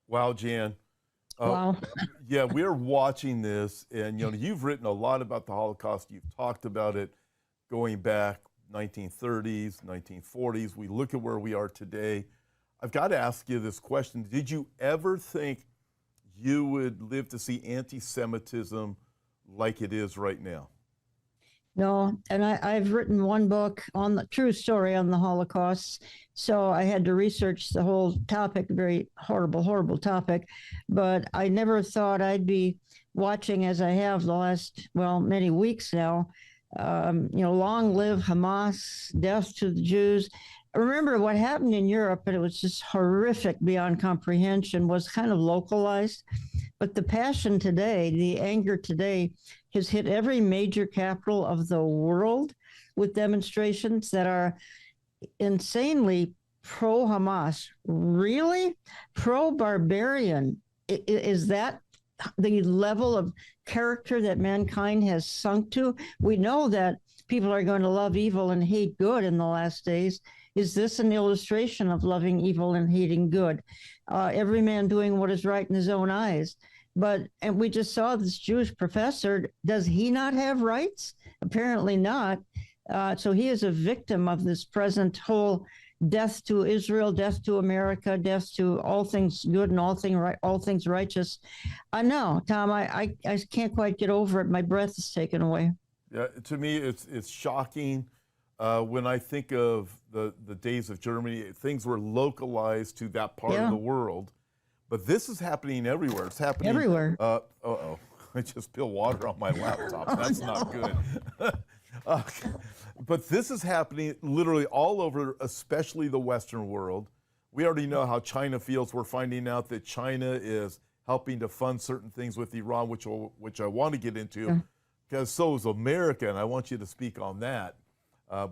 Wow, Jan. Uh, Wow. yeah, we're watching this, and you've written a lot about the Holocaust. You've talked about it going back 1930s, 1940s. We look at where we are today. I've got to ask you this question. Did you ever think you would live to see anti-Semitism like it is right now? No, and I've written one book on the true story on the Holocaust. So I had to research the whole topic, very horrible, horrible topic. But I never thought I'd be watching as I have the last, well, many weeks now. Long live Hamas, death to the Jews. I remember what happened in Europe, and it was just horrific beyond comprehension, was kind of localized. But the passion today, the anger today, has hit every major capital of the world with demonstrations that are insanely pro Hamas. Really? Pro barbarian. Is that the level of character that mankind has sunk to? We know that people are going to love evil and hate good in the last days. Is this an illustration of loving evil and hating good? Every man doing what is right in his own eyes. And we just saw this Jewish professor. Does he not have rights? Apparently not. So he is a victim of this present whole death to Israel, death to America, death to all things good and all things righteous. I know, Tom. I can't quite get over it. My breath is taken away. Yeah, to me, it's shocking. When I think of the days of Germany, things were localized to that part of the world. But this is happening everywhere. It's happening everywhere. Uh-oh. I just spilled water on my laptop. That's not good. But this is happening literally all over, especially the Western world. We already know how China feels. We're finding out that China is helping to fund certain things with Iran, which I want to get into, because so is America, and I want you to speak on that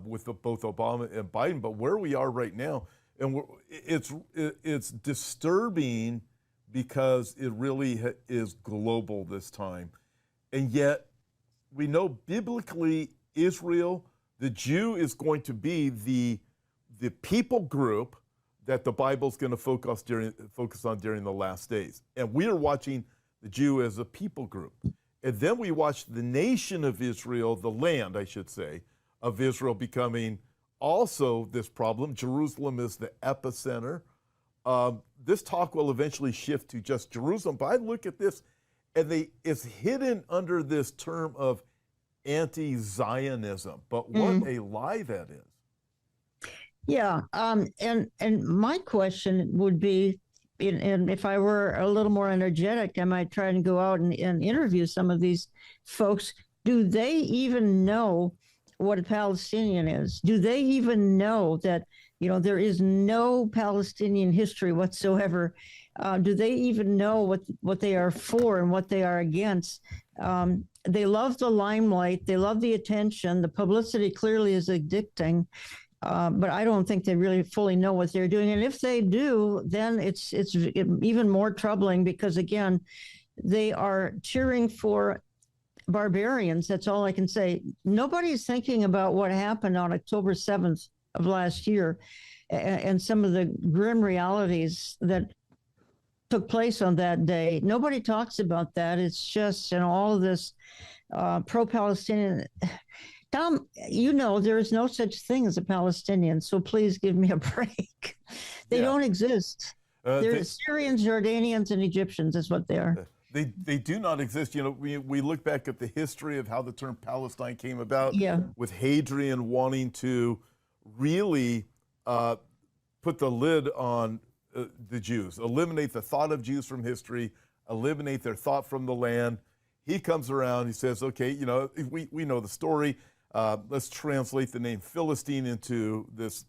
with both Obama and Biden. But where we are right now, and it's disturbing because it really is global this time. And yet, we know biblically Israel, the Jew, is going to be the people group that the Bible's going to focus on during the last days. And we are watching the Jew as a people group. And then we watch the nation of Israel, the land, I should say, of Israel becoming also this problem. Jerusalem is the epicenter. This talk will eventually shift to just Jerusalem, but I look at this, and it's hidden under this term of anti-Zionism. But what a lie that is. Yeah, and my question would be, and if I were a little more energetic, I might try and go out and interview some of these folks. Do they even know what a Palestinian is? Do they even know that, there is no Palestinian history whatsoever? Do they even know what they are for and what they are against? They love the limelight. They love the attention. The publicity clearly is addicting. But I don't think they really fully know what they're doing. And if they do, then it's even more troubling because, again, they are cheering for barbarians. That's all I can say. Nobody's thinking about what happened on October 7th of last year and some of the grim realities that took place on that day. Nobody talks about that. It's just, all of this pro-Palestinian. Tom, there is no such thing as a Palestinian, so please give me a break. They don't exist. They're Syrians, Jordanians, and Egyptians is what they are. They do not exist. We look back at the history of how the term Palestine came about, with Hadrian wanting to really put the lid on the Jews, eliminate the thought of Jews from history, eliminate their thought from the land. He comes around, he says, okay, we know the story. Let's translate the name Philistine into this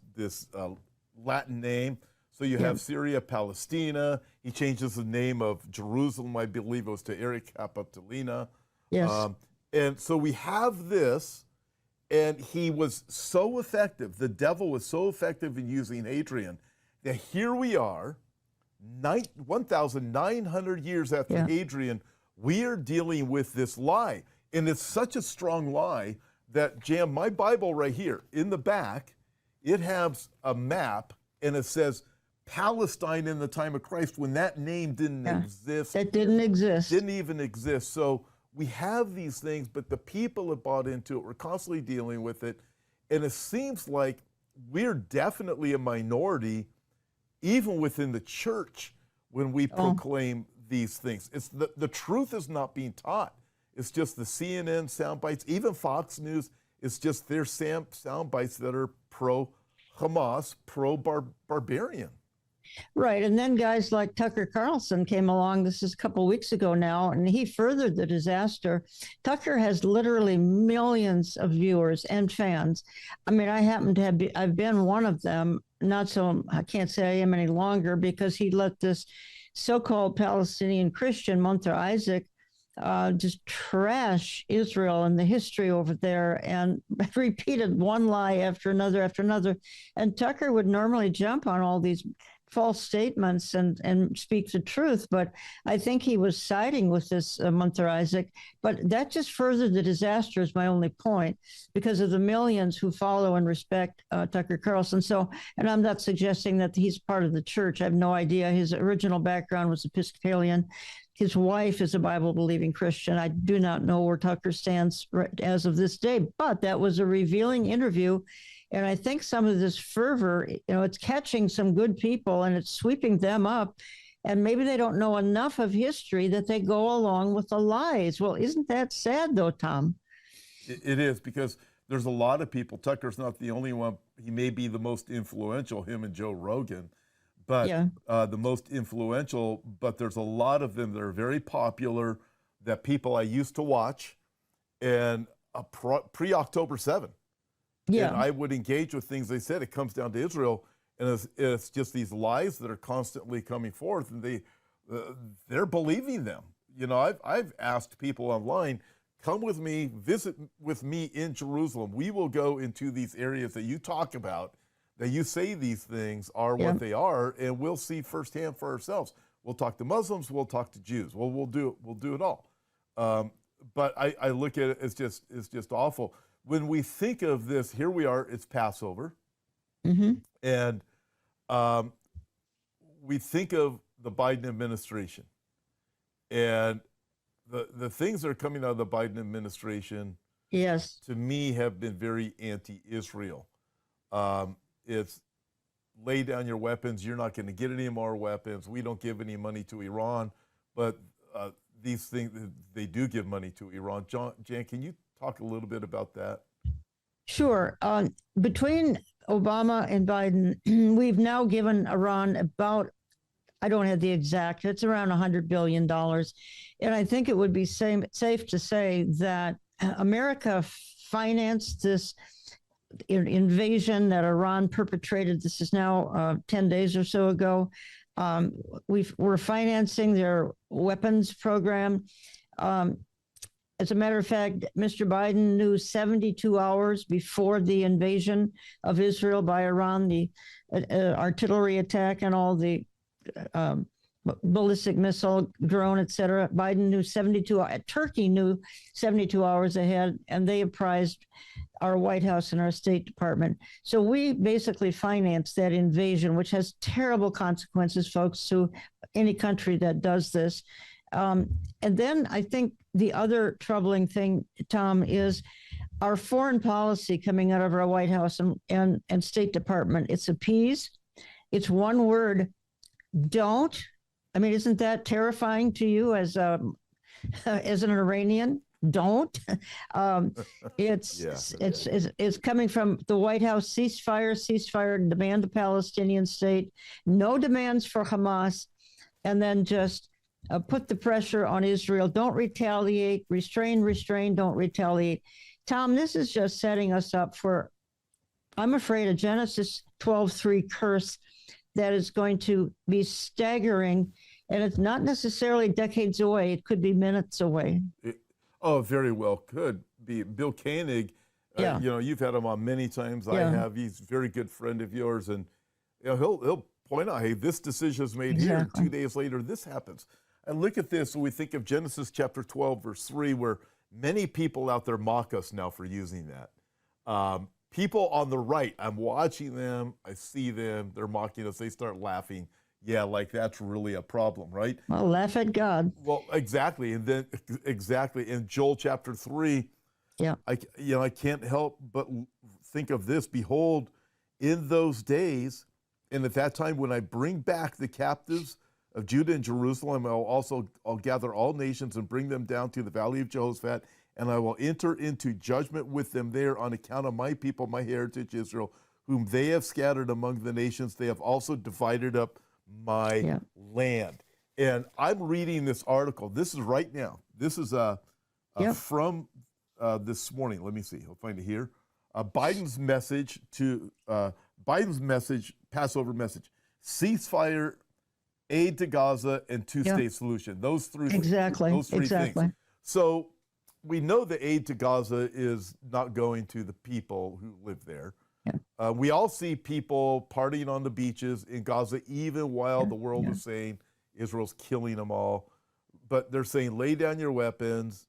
Latin name. So you have Syria, Palestina. He changes the name of Jerusalem, I believe it was to Ere Capitolina. Yes. And so we have this, and he was so effective, the devil was so effective in using Hadrian, that here we are, 1,900 years after Hadrian, we are dealing with this lie. And it's such a strong lie that, Jan, my Bible right here, in the back, it has a map, and it says Palestine in the time of Christ, when that name didn't exist. That didn't exist. Didn't even exist. So we have these things, but the people have bought into it. We're constantly dealing with it. And it seems like we're definitely a minority, even within the church, when we proclaim these things. It's the truth is not being taught. It's just the CNN sound bites, even Fox News. It's just their sound bites that are pro-Hamas, pro-barbarian. Right. And then guys like Tucker Carlson came along. This is a couple of weeks ago now, and he furthered the disaster. Tucker has literally millions of viewers and fans. I mean, I happen to have, I've been one of them. Not so, I can't say I am any longer, because he let this so-called Palestinian Christian, Munter Isaac, just trash Israel and the history over there, and repeated one lie after another. And Tucker would normally jump on all these false statements and speak the truth, but I think he was siding with this Munter Isaac. But that just furthered the disaster, is my only point, because of the millions who follow and respect Tucker Carlson. So, and I'm not suggesting that he's part of the church. I have no idea. His original background was Episcopalian. His wife is a Bible-believing Christian. I do not know where Tucker stands as of this day, but that was a revealing interview. And I think some of this fervor, it's catching some good people and it's sweeping them up. And maybe they don't know enough of history that they go along with the lies. Well, isn't that sad, though, Tom? It is, because there's a lot of people. Tucker's not the only one. He may be the most influential, him and Joe Rogan, but the most influential. But there's a lot of them that are very popular, that people I used to watch, and pre-October 7. Yeah. And I would engage with things they said. It comes down to Israel, and it's just these lies that are constantly coming forth, and they're believing them. I've asked people online, come with me, visit with me in Jerusalem. We will go into these areas that you talk about, that you say these things are what they are, and we'll see firsthand for ourselves. We'll talk to Muslims, we'll talk to Jews. Well, we'll do it all. But I look at it as it's just awful. When we think of this, here we are, it's Passover. And we think of the Biden administration. And the things that are coming out of the Biden administration, to me, have been very anti-Israel. It's lay down your weapons. You're not going to get any more weapons. We don't give any money to Iran. But these things, they do give money to Iran. Jan, can you talk a little bit about that? Sure. Between Obama and Biden, we've now given Iran about, I don't have the exact, it's around $100 billion. And I think it would be safe to say that America financed this invasion that Iran perpetrated. This is now 10 days or so ago. We're financing their weapons program. As a matter of fact, Mr. Biden knew 72 hours before the invasion of Israel by Iran, the artillery attack and all the ballistic missile, drone, et cetera. Biden knew 72 hours. Turkey knew 72 hours ahead, and they apprised our White House and our State Department. So we basically financed that invasion, which has terrible consequences, folks, to any country that does this. And then I think the other troubling thing, Tom, is our foreign policy coming out of our White House and State Department. It's appease. It's one word, don't. I mean, isn't that terrifying to you as an Iranian? Don't. It's coming from the White House. Ceasefire, demand a Palestinian state. No demands for Hamas, and then just put the pressure on Israel. Don't retaliate. Restrain. Don't retaliate. Tom, this is just setting us up for, I'm afraid, a Genesis 12:3 curse that is going to be staggering, and it's not necessarily decades away. It could be minutes away. Very well could be. Bill Koenig, you've had him on many times. I have. He's a very good friend of yours, and he'll point out, hey, this decision is made here. 2 days later, this happens. And look at this. When we think of Genesis chapter 12, verse 3, where many people out there mock us now for using that. people on the right, I'm watching them, I see them, they're mocking us, they start laughing. Yeah, like that's really a problem, right? Well, laugh at God. Well, exactly. And then exactly in Joel chapter 3, Yeah. I can't help but think of this. Behold, in those days, and at that time when I bring back the captives of Judah and Jerusalem, I'll gather all nations and bring them down to the valley of Jehoshaphat, and I will enter into judgment with them there on account of my people, my heritage Israel, whom they have scattered among the nations. They have also divided up my land. And I'm reading this article. This is right now. This is from this morning. Let me see. I'll find it here. Biden's message, Passover message: ceasefire, aid to Gaza, and two-state solution. Those three things. So we know the aid to Gaza is not going to the people who live there. Yeah. We all see people partying on the beaches in Gaza, even while the world is saying Israel's killing them all. But they're saying, lay down your weapons.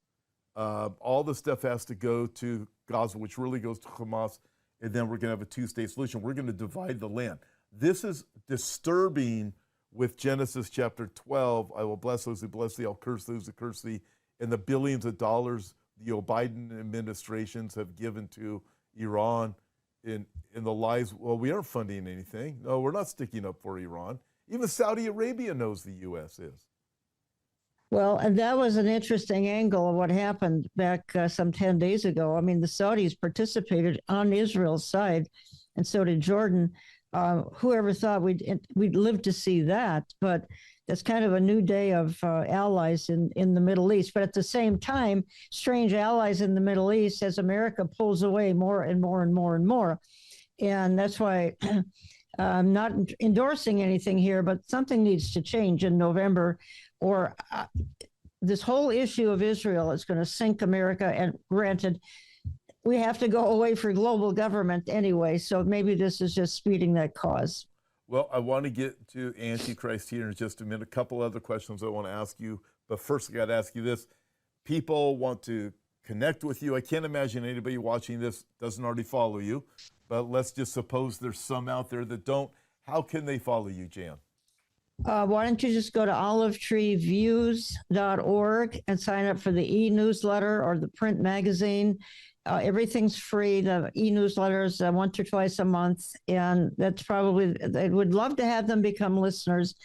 All the stuff has to go to Gaza, which really goes to Hamas, and then we're going to have a two-state solution. We're going to divide the land. This is disturbing with Genesis chapter 12. I will bless those who bless thee, I'll curse those who curse thee, and the billions of dollars the Biden administrations have given to Iran in the lies. Well, we aren't funding anything. No, we're not sticking up for Iran. Even Saudi Arabia knows the U.S. is. Well, and that was an interesting angle of what happened back some 10 days ago. I mean, the Saudis participated on Israel's side, and so did Jordan. Whoever thought we'd live to see that? But that's kind of a new day of allies in the Middle East. But at the same time, strange allies in the Middle East as America pulls away more and more and more and more. And that's why I'm not endorsing anything here, but something needs to change in November, or this whole issue of Israel is going to sink America. And granted, we have to go away for global government anyway, so maybe this is just speeding that cause. Well, I want to get to Antichrist here in just a minute. A couple other questions I want to ask you, but first I got to ask you this. People want to connect with you. I can't imagine anybody watching this doesn't already follow you, but let's just suppose there's some out there that don't. How can they follow you, Jan? Why don't you just go to olivetreeviews.org and sign up for the e-newsletter or the print magazine. Everything's free. The e-newsletters once or twice a month, and that's probably, I would love to have them become listeners.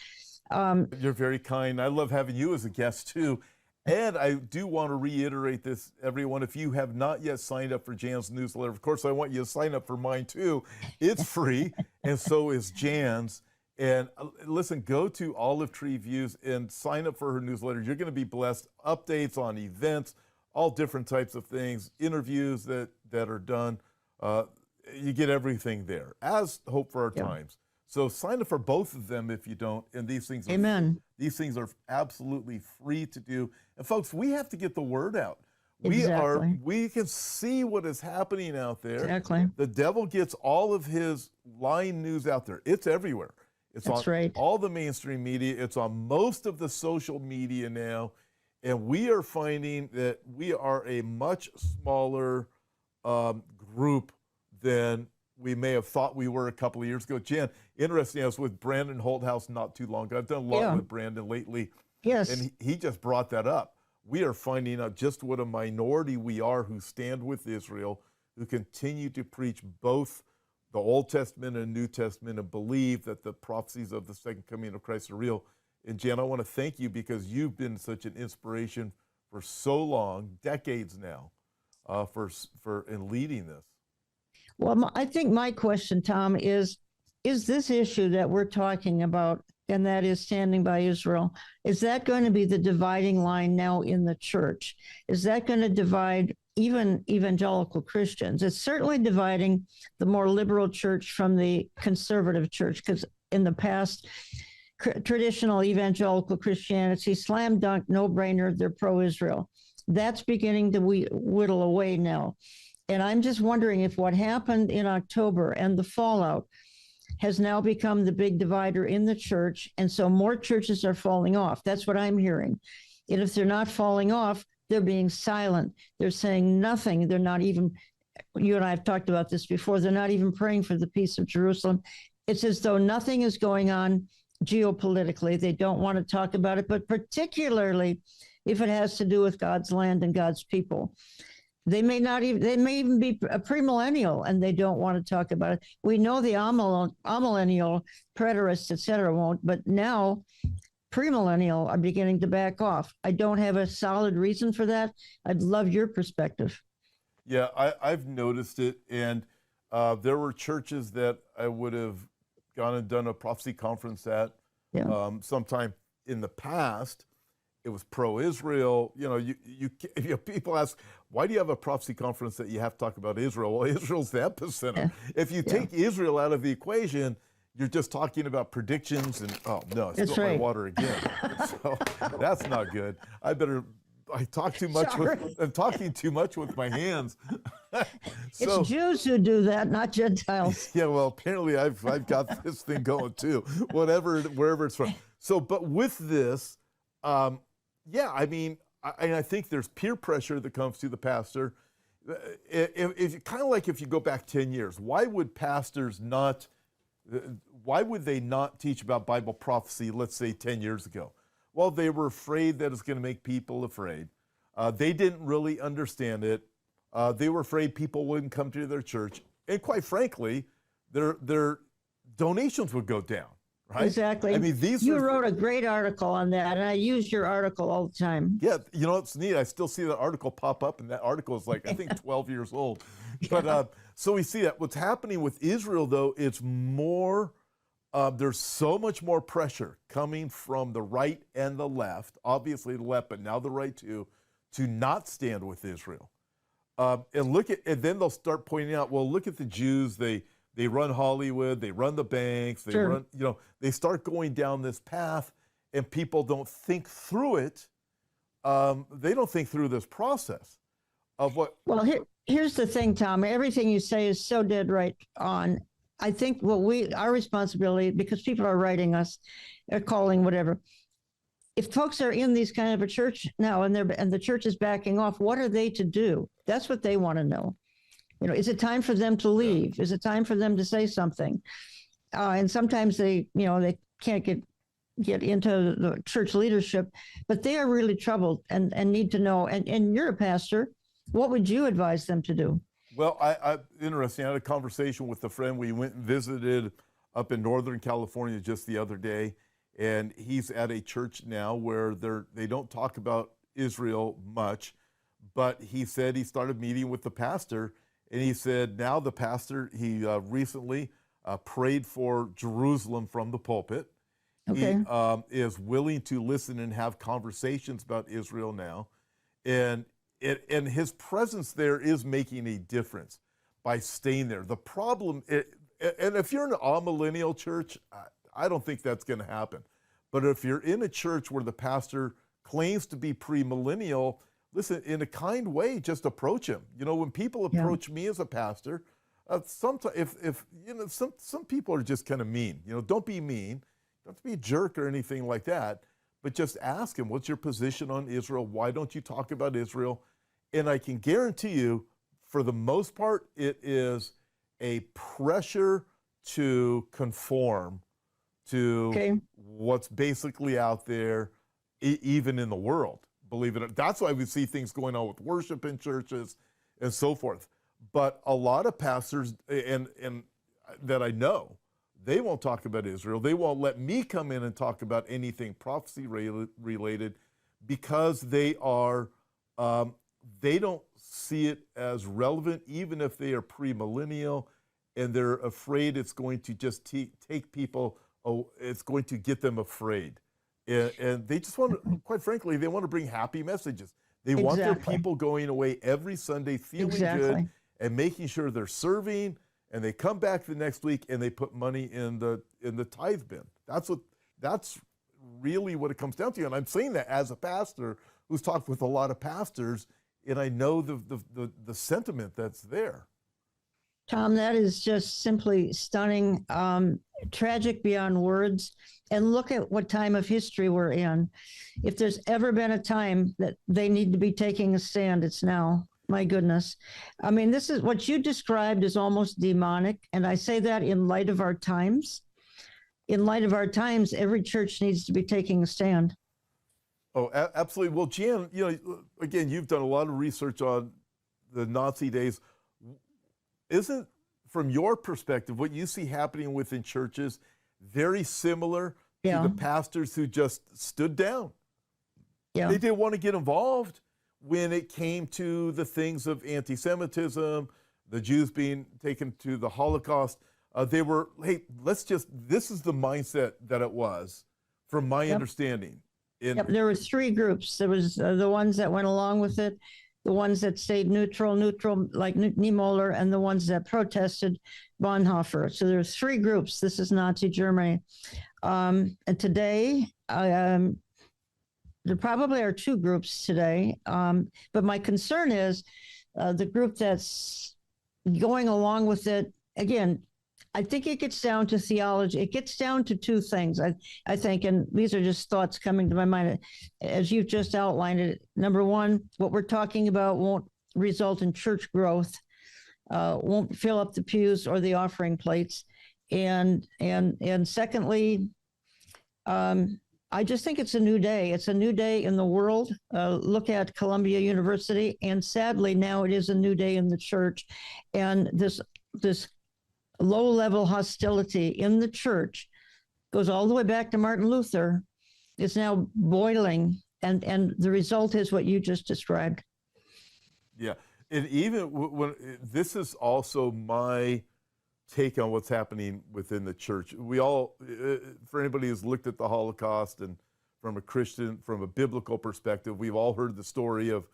You're very kind. I love having you as a guest too. And I do want to reiterate this, everyone, if you have not yet signed up for Jan's newsletter, of course I want you to sign up for mine too. It's free, and so is Jan's. And listen, go to Olive Tree Views and sign up for her newsletter. You're going to be blessed. Updates on events, all different types of things, interviews that are done. You get everything there, as Hope for Our Times. So sign up for both of them if you don't. And these things are absolutely free to do. And folks, we have to get the word out. We can see what is happening out there. Exactly. The devil gets all of his lying news out there. It's everywhere. It's on all the mainstream media. It's on most of the social media now. And we are finding that we are a much smaller group than we may have thought we were a couple of years ago. Jan, interesting, I was with Brandon Holthouse not too long ago. I've done a lot with Brandon lately. Yes. And he just brought that up. We are finding out just what a minority we are who stand with Israel, who continue to preach both the Old Testament and New Testament and believe that the prophecies of the second coming of Christ are real. And Jan, I want to thank you because you've been such an inspiration for so long, decades now, in leading this. Well, I think my question, Tom, is this issue that we're talking about, and that is standing by Israel, is that going to be the dividing line now in the church? Is that going to divide even evangelical Christians? It's certainly dividing the more liberal church from the conservative church, because in the past, traditional evangelical Christianity, slam dunk, no brainer, they're pro-Israel. That's beginning to whittle away now. And I'm just wondering if what happened in October and the fallout has now become the big divider in the church. And so more churches are falling off. That's what I'm hearing. And if they're not falling off, they're being silent. They're saying nothing. They're not even you and I have talked about this before, they're not even praying for the peace of Jerusalem. It's as though nothing is going on geopolitically. They don't want to talk about it, but particularly if it has to do with God's land and God's people. They may even be a premillennial and they don't want to talk about it. We know the amillennial preterists, et cetera, won't, but now premillennial are beginning to back off. I don't have a solid reason for that. I'd love your perspective. Yeah, I've noticed it, and there were churches that I would have gone and done a prophecy conference at sometime in the past. It was pro-Israel. You know, people ask, why do you have a prophecy conference that you have to talk about Israel? Well, Israel's the epicenter. Yeah. If you take Israel out of the equation, you're just talking about predictions and, oh, no, I spilled my water again. So that's not good. I talk too much I'm talking too much with my hands. So, it's Jews who do that, not Gentiles. Yeah, well, apparently I've got this thing going too, wherever it's from. So, but with this, yeah, I mean, I think there's peer pressure that comes to the pastor. If kind of like if you go back 10 years, why would they not teach about Bible prophecy, let's say 10 years ago? Well, they were afraid that it's going to make people afraid. They didn't really understand it. They were afraid people wouldn't come to their church. And quite frankly, their donations would go down, right? Exactly. I mean, you wrote a great article on that, and I use your article all the time. Yeah, you know, it's neat. I still see that article pop up, and that article is like, I think 12 years old. But so we see that. What's happening with Israel, though, it's more... there's so much more pressure coming from the right and the left, obviously the left, but now the right too, to not stand with Israel. And then they'll start pointing out, well, look at the Jews. They run Hollywood, they run the banks, they run, you know, they start going down this path, and people don't think through it. They don't think through this process of what. Well, here's the thing, Tom. Everything you say is so dead right on. I think our responsibility, because people are writing us, or calling, whatever. If folks are in these kind of a church now and the church is backing off, what are they to do? That's what they want to know. You know, is it time for them to leave? Is it time for them to say something? And sometimes they can't get into the church leadership, but they are really troubled and need to know. And you're a pastor. What would you advise them to do? Well, interesting. I had a conversation with a friend. We went and visited up in Northern California just the other day, and he's at a church now where they don't talk about Israel much, but he said he started meeting with the pastor, and he said now the pastor, he recently prayed for Jerusalem from the pulpit. Okay. He is willing to listen and have conversations about Israel now, and his presence there is making a difference by staying there. The problem, and if you're in an amillennial church, I don't think that's going to happen. But if you're in a church where the pastor claims to be premillennial, listen, in a kind way, just approach him. You know, when people approach me as a pastor, sometimes if you know, some people are just kind of mean. You know, don't be mean, don't be a jerk or anything like that. But just ask him, what's your position on Israel? Why don't you talk about Israel? And I can guarantee you, for the most part, it is a pressure to conform to what's basically out there, even in the world, believe it or not. That's why we see things going on with worship in churches and so forth. But a lot of pastors and that I know, they won't talk about Israel. They won't let me come in and talk about anything prophecy related because they don't see it as relevant, even if they are premillennial, and they're afraid it's going to just take people, it's going to get them afraid. And they just want to, quite frankly, they want to bring happy messages. They want their people going away every Sunday feeling good and making sure they're serving, and they come back the next week and they put money in the tithe bin. That's really what it comes down to. And I'm saying that as a pastor who's talked with a lot of pastors, and I know the sentiment that's there. Tom, that is just simply stunning, tragic beyond words. And look at what time of history we're in. If there's ever been a time that they need to be taking a stand, it's now. My goodness. I mean, this is what you described is almost demonic. And I say that in light of our times. In light of our times, every church needs to be taking a stand. Oh, absolutely. Well, Jan, again, you've done a lot of research on the Nazi days. Isn't, from your perspective, what you see happening within churches very similar to the pastors who just stood down? Yeah. They didn't want to get involved when it came to the things of anti-Semitism, the Jews being taken to the Holocaust. They were, hey, this is the mindset that it was, from my understanding. There were three groups. There was the ones that went along with it, the ones that stayed neutral, like Niemöller, and the ones that protested, Bonhoeffer. So there's three groups. This is Nazi Germany. And today, there probably are two groups today. But my concern is the group that's going along with it. Again, I think it gets down to theology. It gets down to two things, I think, and these are just thoughts coming to my mind as you've just outlined it. Number one, what we're talking about won't result in church growth, won't fill up the pews or the offering plates. And secondly, I just think it's a new day. It's a new day in the world. Look at Columbia University, and sadly now it is a new day in the church. And this low-level hostility in the church goes all the way back to Martin Luther. It's now boiling, and the result is what you just described. Yeah, and even when this is also my take on what's happening within the church. We all, for anybody who's looked at the Holocaust and from a biblical perspective, we've all heard the story of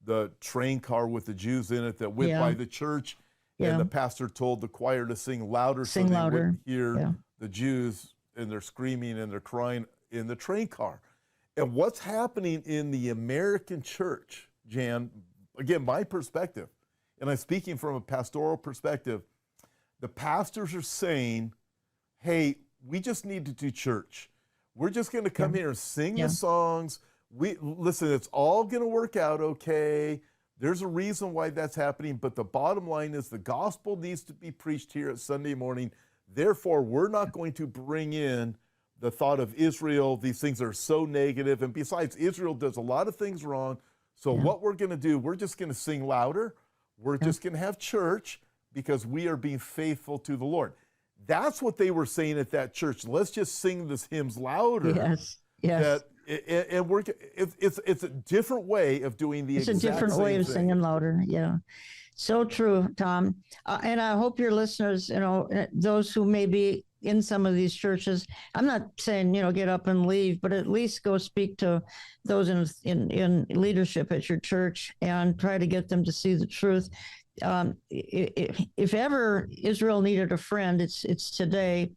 the train car with the Jews in it that went by the church. And the pastor told the choir to sing louder so they wouldn't hear the Jews, and they're screaming and they're crying in the train car. And what's happening in the American church, Jan, again, my perspective, and I'm speaking from a pastoral perspective, the pastors are saying, hey, we just need to do church. We're just going to come here and sing the songs. Listen, it's all going to work out okay. There's a reason why that's happening, but the bottom line is the gospel needs to be preached here at Sunday morning. Therefore, we're not going to bring in the thought of Israel. These things are so negative, and besides, Israel does a lot of things wrong. So what we're going to do, we're just going to sing louder. We're just going to have church because we are being faithful to the Lord. That's what they were saying at that church. Let's just sing these hymns louder. Yes. It's a different way of doing the exact same thing. It's a different way of singing louder. Yeah. So true, Tom. And I hope your listeners, those who may be in some of these churches, I'm not saying, get up and leave, but at least go speak to those in leadership at your church and try to get them to see the truth. If ever Israel needed a friend, it's today.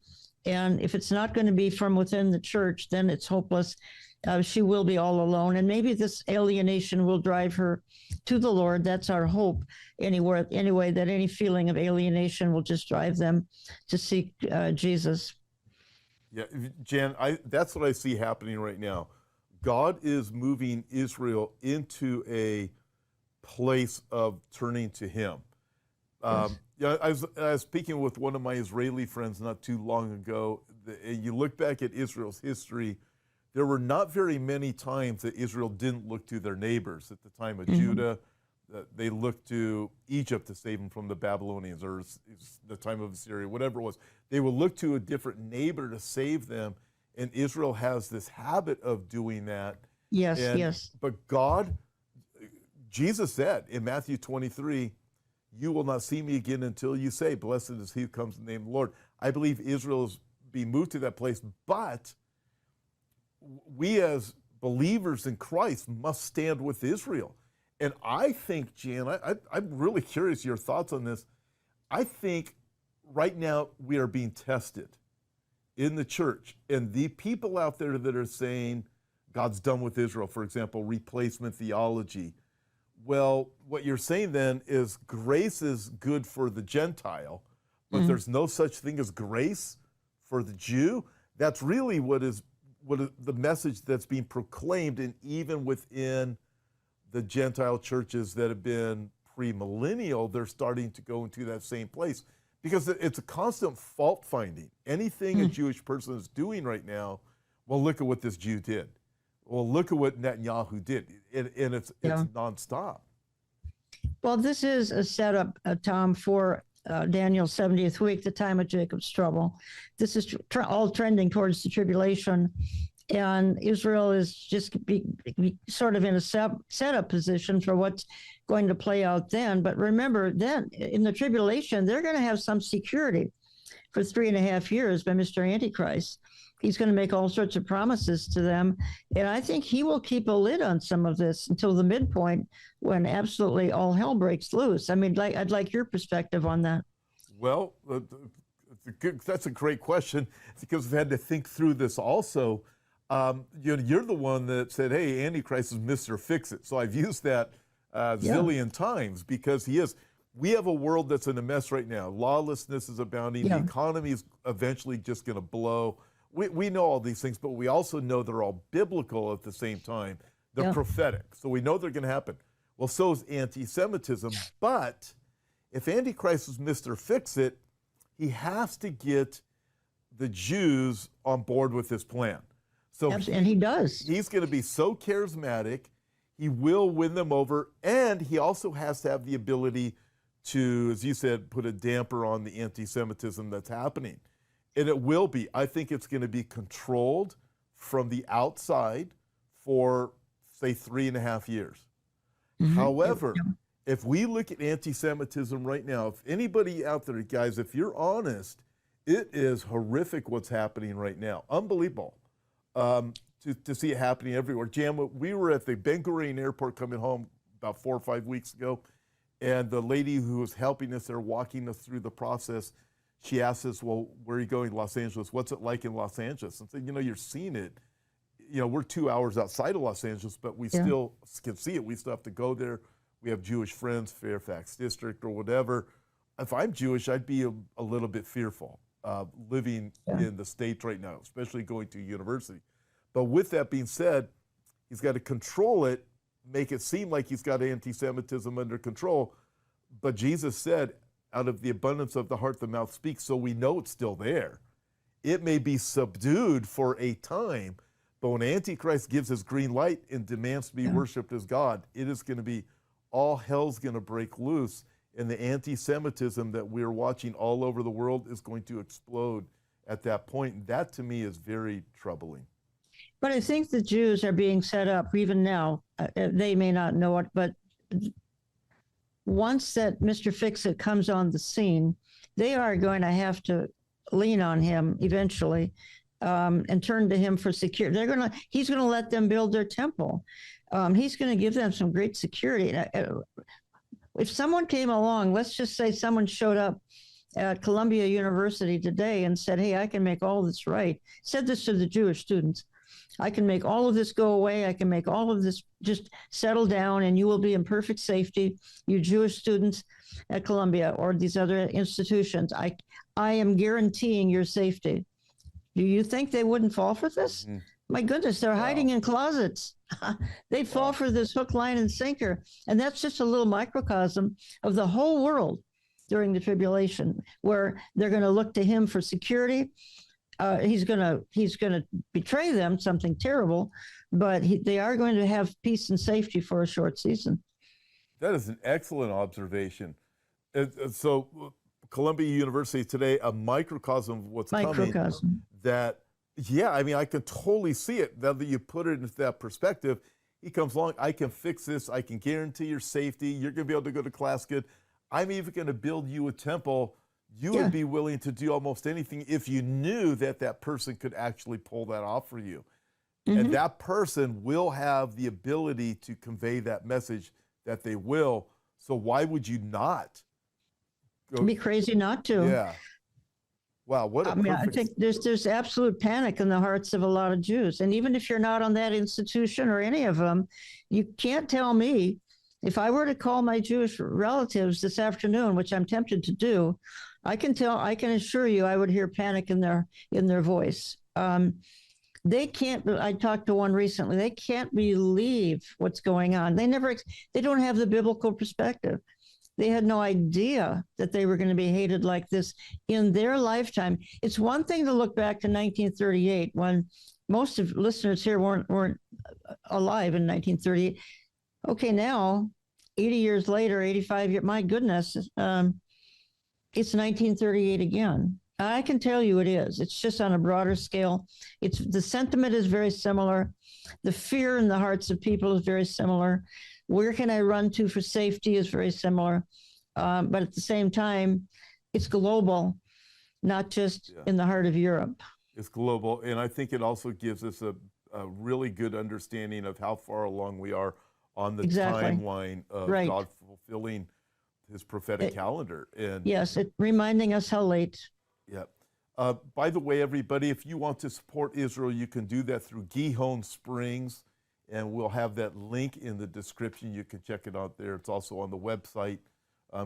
And if it's not going to be from within the church, then it's hopeless. She will be all alone. And maybe this alienation will drive her to the Lord. That's our hope anyway, that any feeling of alienation will just drive them to seek Jesus. Yeah, Jan, that's what I see happening right now. God is moving Israel into a place of turning to him. I was speaking with one of my Israeli friends not too long ago. You look back at Israel's history, there were not very many times that Israel didn't look to their neighbors. At the time of Judah, they looked to Egypt to save them from the Babylonians, or the time of Assyria, whatever it was. They would look to a different neighbor to save them, and Israel has this habit of doing that. Yes. But Jesus said in Matthew 23, you will not see me again until you say, blessed is he who comes in the name of the Lord. I believe Israel is being moved to that place, but we as believers in Christ must stand with Israel. And I think, Jan, I'm really curious your thoughts on this. I think right now we are being tested in the church. And the people out there that are saying God's done with Israel, for example, replacement theology. Well, what you're saying then is grace is good for the Gentile, but there's no such thing as grace for the Jew. That's really what is the message that's being proclaimed, and even within the Gentile churches that have been premillennial, they're starting to go into that same place because it's a constant fault finding. Anything a Jewish person is doing right now, well, look at what this Jew did. Well, look at what Netanyahu did. And it's nonstop. Well, this is a setup, Tom, for Daniel's 70th week, the time of Jacob's trouble. This is all trending towards the tribulation. And Israel is just be sort of in a setup position for what's going to play out then. But remember, then in the tribulation, they're going to have some security for 3.5 years by Mr. Antichrist. He's going to make all sorts of promises to them. And I think he will keep a lid on some of this until the midpoint when absolutely all hell breaks loose. I mean, I'd like your perspective on that. Well, that's a great question because we've had to think through this also. You're the one that said, hey, Antichrist is Mr. Fix-It. So I've used that zillion times because he is. We have a world that's in a mess right now. Lawlessness is abounding. The economy is eventually just going to blow. We know all these things, but we also know they're all biblical at the same time. They're prophetic. So we know they're going to happen. Well, so is anti-Semitism. But if Antichrist is Mr. Fix-It, he has to get the Jews on board with his plan. So and he does. He's going to be so charismatic. He will win them over. And he also has to have the ability to, as you said, put a damper on the anti-Semitism that's happening. And it will be. I think it's going to be controlled from the outside for, say, 3.5 years. However, if we look at anti-Semitism right now, if anybody out there, guys, if you're honest, it is horrific what's happening right now. Unbelievable. To see it happening everywhere. Jan, we were at the Ben Gurion airport coming home about 4 or 5 weeks ago, and the lady who was helping us there, walking us through the process, she asked us, well, where are you going? Los Angeles. What's it like in Los Angeles? And said, you're seeing it. We're 2 hours outside of Los Angeles, but we still can see it. We still have to go there. We have Jewish friends, Fairfax District or whatever. If I'm Jewish, I'd be a little bit fearful living in the States right now, especially going to university. But with that being said, he's got to control it, make it seem like he's got anti-Semitism under control. But Jesus said, out of the abundance of the heart, the mouth speaks, so we know it's still there. It may be subdued for a time, but when Antichrist gives his green light and demands to be worshipped as God, it is going to be, all hell's going to break loose, and the anti-Semitism that we're watching all over the world is going to explode at that point. And that, to me, is very troubling. But I think the Jews are being set up, even now, they may not know it, but once that Mr. Fix-It comes on the scene, they are going to have to lean on him eventually and turn to him for security. He's going to let them build their temple. He's going to give them some great security. If someone came along, let's just say someone showed up at Columbia University today and said, hey, I can make all this right. Said this to the Jewish students. I can make all of this go away. I can make all of this just settle down, and you will be in perfect safety, you Jewish students at Columbia or these other institutions. I am guaranteeing your safety. Do you think they wouldn't fall for this? My goodness, they're hiding in closets. They'd fall for this hook, line, and sinker. And that's just a little microcosm of the whole world during the tribulation, where they're going to look to him for security. He's going to betray them, something terrible, but they are going to have peace and safety for a short season. That is an excellent observation. So Columbia University today, a microcosm of what's coming. That, I can totally see it. Now that you put it into that perspective, he comes along, I can fix this, I can guarantee your safety, you're going to be able to go to class good. I'm even going to build you a temple. You would be willing to do almost anything if you knew that that person could actually pull that off for you. And that person will have the ability to convey that message that they will. So why would you not? It'd be crazy not to. Yeah. Wow. What a I think there's absolute panic in the hearts of a lot of Jews. And even if you're not on that institution or any of them, you can't tell me, if I were to call my Jewish relatives this afternoon, which I'm tempted to do, I can assure you I would hear panic in their voice. They can't, I talked to one recently, they can't believe what's going on. They don't have the biblical perspective. They had no idea that they were going to be hated like this in their lifetime. It's one thing to look back to 1938 when most of listeners here weren't alive in 1938. Okay, now 80 years later, 85 years, my goodness, it's 1938 again. I can tell you it is. It's just on a broader scale. It's the sentiment is very similar. The fear in the hearts of people is very similar. Where can I run to for safety is very similar. But at the same time, it's global, not just in the heart of Europe. It's global. And I think it also gives us a really good understanding of how far along we are on the timeline of God fulfilling his prophetic calendar. And yes, it reminding us how late. Yeah. By the way, everybody, if you want to support Israel, you can do that through Gihon Springs, and we'll have that link in the description. You can check it out there. It's also on the website.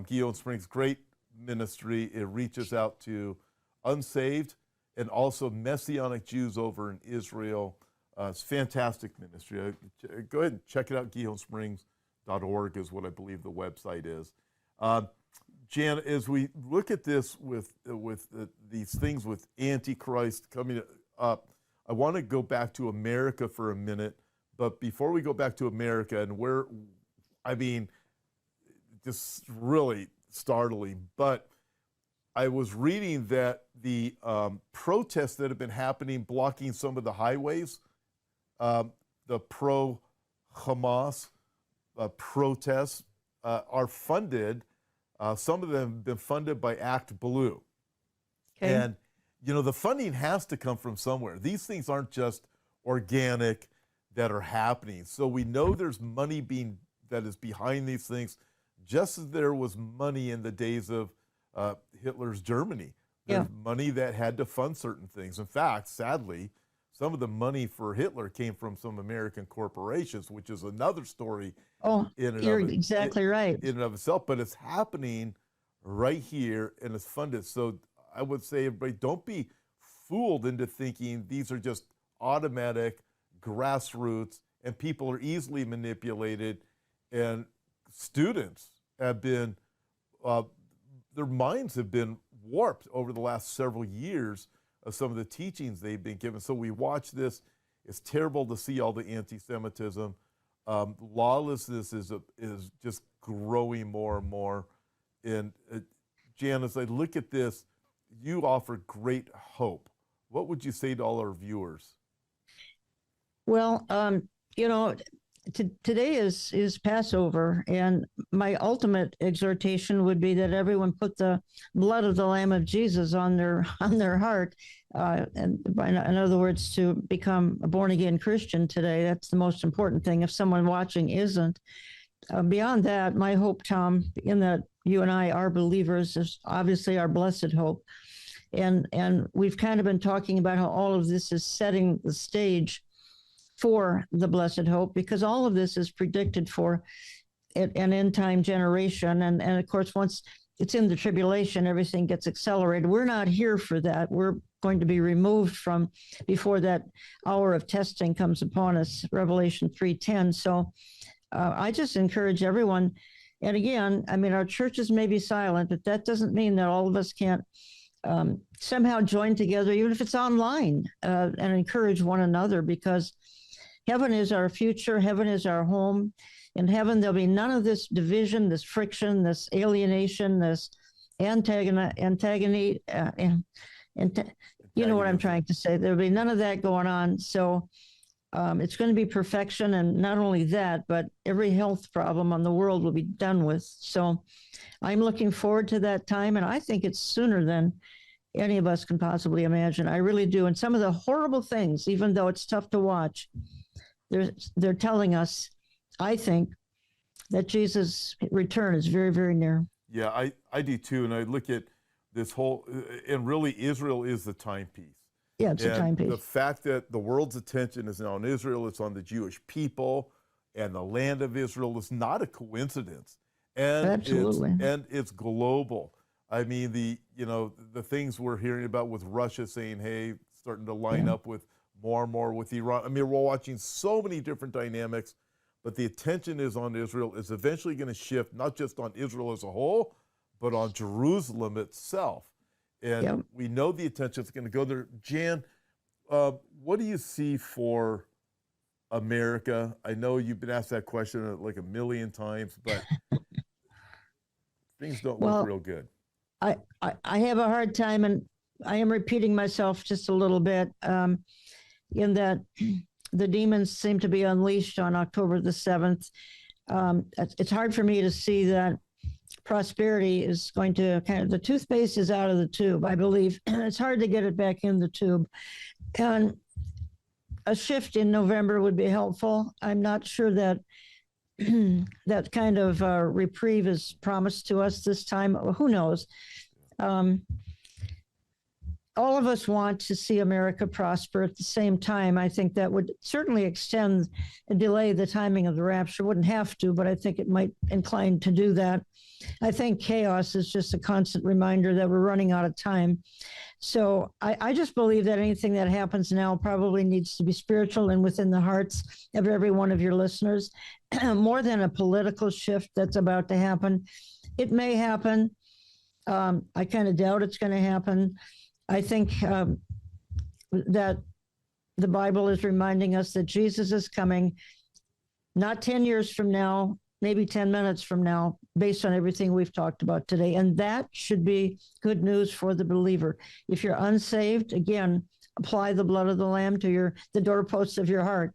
Gihon Springs, great ministry. It reaches out to unsaved and also Messianic Jews over in Israel. It's fantastic ministry. Go ahead and check it out. GihonSprings.org is what I believe the website is. Jan, as we look at this with these things with Antichrist coming up, I want to go back to America for a minute. But before we go back to America, and just really startling, but I was reading that the protests that have been happening, blocking some of the highways, the pro-Hamas protests are funded. Some of them have been funded by Act Blue. Okay. And, the funding has to come from somewhere. These things aren't just organic that are happening. So we know there's money that is behind these things, just as there was money in the days of Hitler's Germany. There's money that had to fund certain things. In fact, sadly, some of the money for Hitler came from some American corporations, which is another story. Oh, you're exactly right. In and of itself, but it's happening right here and it's funded. So I would say, everybody, don't be fooled into thinking these are just automatic grassroots and people are easily manipulated. And students have been, their minds have been warped over the last several years of some of the teachings they've been given. So we watch this. It's terrible to see all the anti-Semitism. Lawlessness is just growing more and more. And Jan, as I look at this, you offer great hope. What would you say to all our viewers? Well, today is Passover, and my ultimate exhortation would be that everyone put the blood of the Lamb of Jesus on their heart, and in other words, to become a born-again Christian today. That's the most important thing. If someone watching isn't, beyond that, my hope, Tom, in that you and I are believers, is obviously our blessed hope, and we've kind of been talking about how all of this is setting the stage for the blessed hope, because all of this is predicted for an end time generation. And of course, once it's in the tribulation, everything gets accelerated. We're not here for that. We're going to be removed from before that hour of testing comes upon us, Revelation 3:10. So I just encourage everyone. And again, our churches may be silent, but that doesn't mean that all of us can't somehow join together, even if it's online, and encourage one another, because heaven is our future. Heaven is our home. In heaven, there'll be none of this division, this friction, this alienation, this antagony. You know what I'm trying to say. There'll be none of that going on. So it's going to be perfection. And not only that, but every health problem on the world will be done with. So I'm looking forward to that time. And I think it's sooner than any of us can possibly imagine. I really do. And some of the horrible things, even though it's tough to watch, they're telling us, I think, that Jesus' return is very, very near. Yeah, I do too. And I look at this whole, and really Israel is the timepiece. Yeah, it's a timepiece. The fact that the world's attention is now on Israel, it's on the Jewish people and the land of Israel is not a coincidence. And absolutely. It's global. I mean, the things we're hearing about with Russia saying, hey, starting to line up with more and more with Iran. I mean, we're watching so many different dynamics, but the attention is on Israel. Is eventually going to shift not just on Israel as a whole, but on Jerusalem itself. And Yep. we know the attention is going to go there. Jan, what do you see for America? I know you've been asked that question like a million times, but things don't look real good. I have a hard time, and I am repeating myself just a little bit, in that the demons seem to be unleashed on October the 7th. It's hard for me to see that prosperity is going to the toothpaste is out of the tube, I believe. It's hard to get it back in the tube. And a shift in November would be helpful. I'm not sure that that kind of reprieve is promised to us this time. Who knows? All of us want to see America prosper. At the same time, I think that would certainly extend and delay the timing of the rapture. Wouldn't have to, but I think it might incline to do that. I think chaos is just a constant reminder that we're running out of time. So I just believe that anything that happens now probably needs to be spiritual and within the hearts of every one of your listeners, more than a political shift that's about to happen. It may happen. I kind of doubt it's going to happen. I think that the Bible is reminding us that Jesus is coming, not 10 years from now, maybe 10 minutes from now, based on everything we've talked about today. And that should be good news for the believer. If you're unsaved, again, apply the blood of the Lamb to the doorposts of your heart.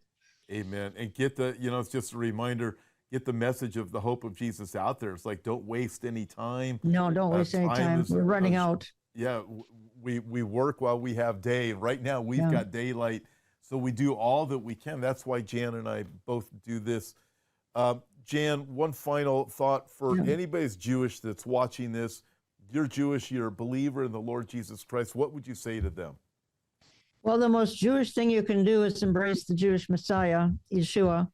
Amen. And get it's just a reminder, get the message of the hope of Jesus out there. It's like, don't waste any time. No, don't waste any time. We're running out. Yeah, we work while we have day. Right now, we've got daylight. So we do all that we can. That's why Jan and I both do this. Jan, one final thought for anybody who's Jewish that's watching this. You're Jewish, you're a believer in the Lord Jesus Christ. What would you say to them? Well, the most Jewish thing you can do is embrace the Jewish Messiah, Yeshua.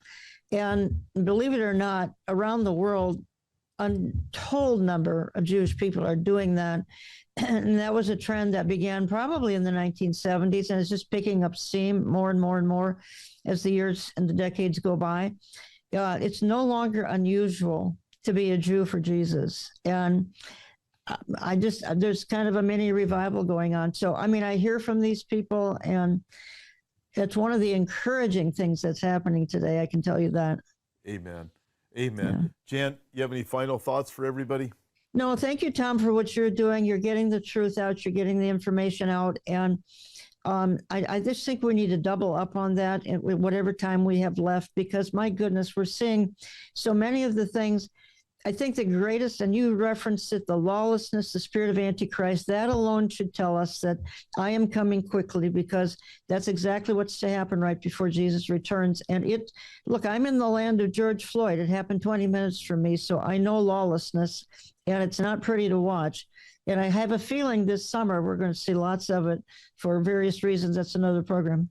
And believe it or not, around the world, untold number of Jewish people are doing that. And that was a trend that began probably in the 1970s and is just picking up steam more and more and more as the years and the decades go by. It's no longer unusual to be a Jew for Jesus. And there's kind of a mini revival going on. So, I mean, I hear from these people, and it's one of the encouraging things that's happening today. I can tell you that. Amen. Amen. Yeah. Jan, you have any final thoughts for everybody? No, thank you, Tom, for what you're doing. You're getting the truth out. You're getting the information out. And I just think we need to double up on that at whatever time we have left, because my goodness, we're seeing so many of the things. I think the greatest, and you referenced it, the lawlessness, the spirit of Antichrist, that alone should tell us that I am coming quickly, because that's exactly what's to happen right before Jesus returns. And look, I'm in the land of George Floyd. It happened 20 minutes from me, so I know lawlessness, and it's not pretty to watch. And I have a feeling this summer we're going to see lots of it for various reasons. That's another program.